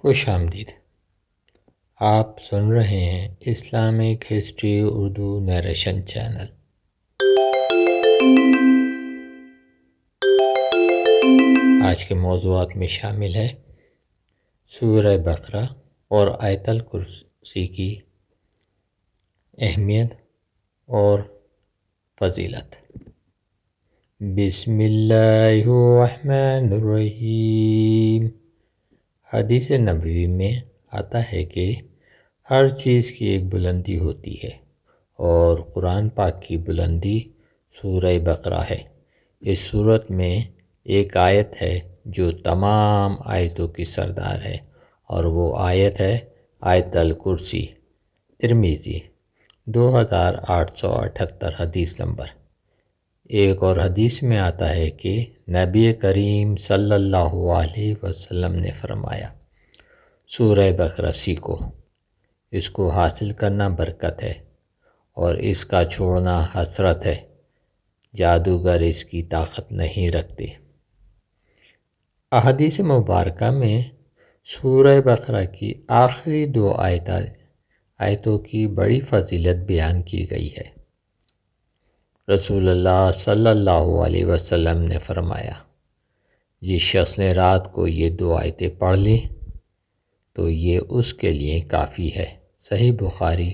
خوش آمدید۔ آپ سن رہے ہیں Islamic history Urdu narration channel. آج کے موضوعات میں شامل ہے سورہ بقرہ اور آیت الکرسی کی اہمیت اور فضیلت۔ بسم اللہ الرحمن الرحیم۔ حدیث نبوی میں آتا ہے کہ ہر چیز کی ایک بلندی ہوتی ہے اور قرآن پاک کی بلندی سورہ بقرہ ہے۔ اس سورت میں ایک آیت ہے جو تمام آیتوں کی سردار ہے اور وہ آیت ہے آیت الکرسی۔ ترمذی 2878 حدیث نمبر۔ ایک اور حدیث میں آتا ہے کہ نبی کریم صلی اللہ علیہ وسلم نے فرمایا، سورہ بقرہ سیکھو، اس کو حاصل کرنا برکت ہے اور اس کا چھوڑنا حسرت ہے، جادوگر اس کی طاقت نہیں رکھتے۔ احادیث مبارکہ میں سورہ بقرہ کی آخری 2 آیتوں کی بڑی فضیلت بیان کی گئی ہے۔ رسول اللہ صلی اللہ علیہ وسلم نے فرمایا، جس شخص نے رات کو یہ 2 آیتیں پڑھ لیں تو یہ اس کے لیے کافی ہے۔ صحیح بخاری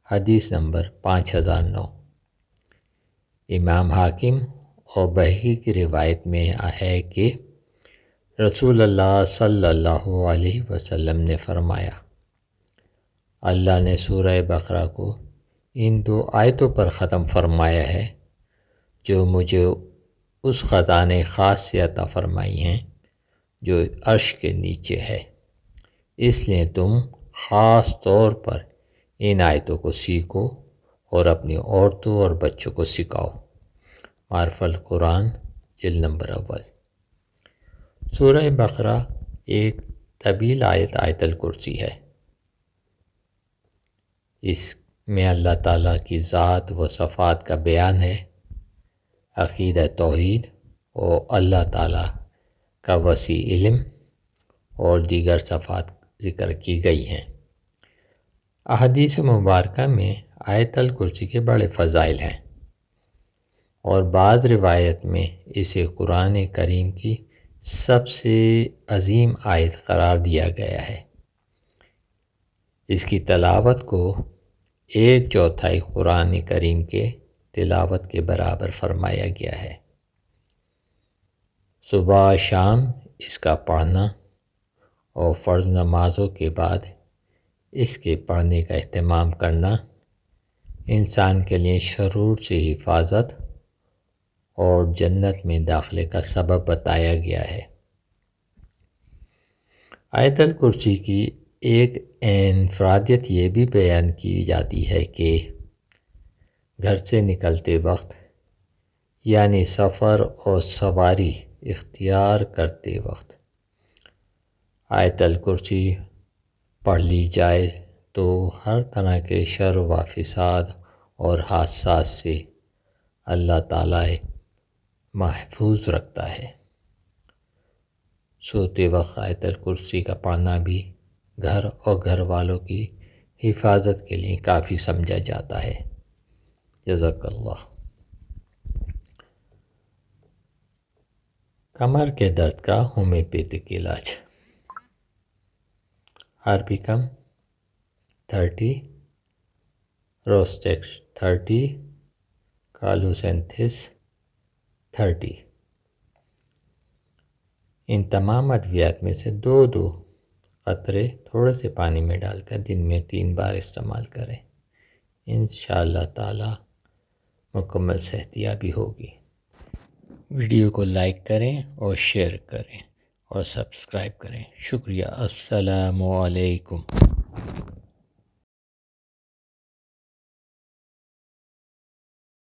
حدیث نمبر 5009۔ امام حاکم اور بہقی کی روایت میں ہے کہ رسول اللہ صلی اللہ علیہ وسلم نے فرمایا، اللہ نے سورہ بقرہ کو ان 2 آیتوں پر ختم فرمایا ہے جو مجھے اس خزانے خاص سے عطا فرمائی ہیں جو عرش کے نیچے ہے، اس لیے تم خاص طور پر ان آیتوں کو سیکھو اور اپنی عورتوں اور بچوں کو سکھاؤ۔ معرف القرآن جلد نمبر 1۔ سورہ بقرہ ایک طویل آیت الکرسی ہے۔ اس میں اللہ تعالیٰ کی ذات و صفات کا بیان ہے، عقیدہ توحید اور اللہ تعالیٰ کا وسیع علم اور دیگر صفات ذکر کی گئی ہیں۔ احادیث مبارکہ میں آیت الکرسی کے بڑے فضائل ہیں اور بعض روایت میں اسے قرآن کریم کی سب سے عظیم آیت قرار دیا گیا ہے۔ اس کی تلاوت کو 1/4 قرآن کریم کے تلاوت کے برابر فرمایا گیا ہے۔ صبح شام اس کا پڑھنا اور فرض نمازوں کے بعد اس کے پڑھنے کا اہتمام کرنا انسان کے لیے شرور سے حفاظت اور جنت میں داخلے کا سبب بتایا گیا ہے۔ آیت الکرسی کی ایک انفرادیت یہ بھی بیان کی جاتی ہے کہ گھر سے نکلتے وقت یعنی سفر اور سواری اختیار کرتے وقت آیت الکرسی پڑھ لی جائے تو ہر طرح کے شر و فساد اور حادثات سے اللہ تعالیٰ محفوظ رکھتا ہے۔ سوتے وقت آیت الکرسی کا پڑھنا بھی گھر اور گھر والوں کی حفاظت کے لیے کافی سمجھا جاتا ہے۔ جزاک اللہ۔ کمر کے درد کا ہومیوپیتھک علاج۔ ہارپیکم 30، روسٹیکس 30، کالوسینتھس 30۔ ان تمام ادویات میں سے 2 قطرے تھوڑے سے پانی میں ڈال کر دن میں 3 بار استعمال کریں، انشاءاللہ تعالی مکمل صحتیابی ہوگی۔ ویڈیو کو لائک کریں اور شیئر کریں اور سبسکرائب کریں۔ شکریہ۔ السلام علیکم۔